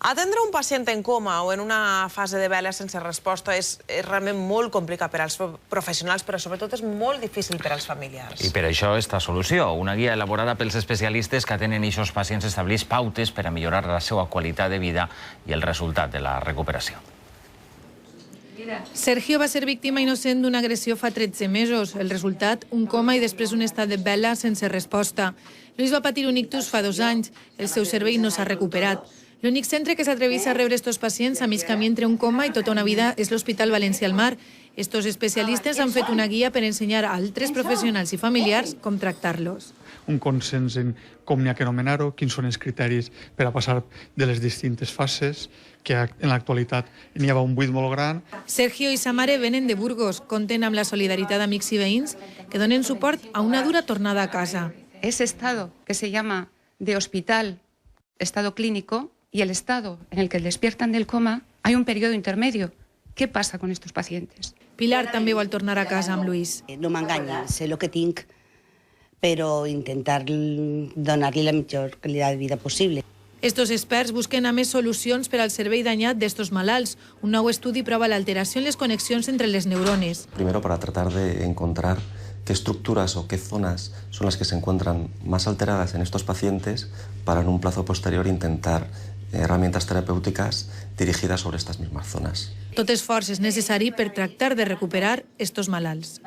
Atendre un pacient en coma o en una fase de vela sense resposta és realment molt complicat per als professionals, però sobretot és molt difícil per als familiars. I per això esta solució, una guia elaborada pels especialistes que atenen aquests pacients, estableix pautes per a millorar la seva qualitat de vida i el resultat de la recuperació. Sergio va ser víctima innocent d'una agressió fa 13 mesos. El resultat, un coma i després un estat de vela sense resposta. Luis va patir un ictus fa 2 anys. El seu cervell no s'ha recuperat. L'únic centre que s'atreveix a rebre estos pacients a mig camí entre un coma i tota una vida és l'Hospital València al Mar. Estos especialistes han fet una guia per ensenyar a altres professionals i familiars com tractar-los. Un consens en com n'hi ha que anomenar-ho, quins són els criteris per a passar de les distintes fases, que en l'actualitat n'hi havia un buit molt gran. Sergio i sa mare venen de Burgos, compten amb la solidaritat d'amics i veïns que donen suport a una dura tornada a casa. Ese estado que se llama de hospital, estado clínico, y el estado en el que despiertan del coma, hay un periodo intermedio. ¿Qué pasa con estos pacientes? Pilar també vol tornar a casa amb Luis. No m'enganyi, sé el que tinc, però intentar donar-li la millor qualitat de vida possible. Estos experts busquen a més solucions per al cervell danyat d'estos malalts. Un nou estudi prova l'alteració en les connexions entre les neurones. Primero, para tratar de encontrar qué estructuras o qué zonas son las que se encuentran más alteradas en estos pacientes para en un plazo posterior intentar herramientas terapéuticas dirigidas sobre estas mismas zonas. Tot esforç és necessari per tractar de recuperar estos malalts.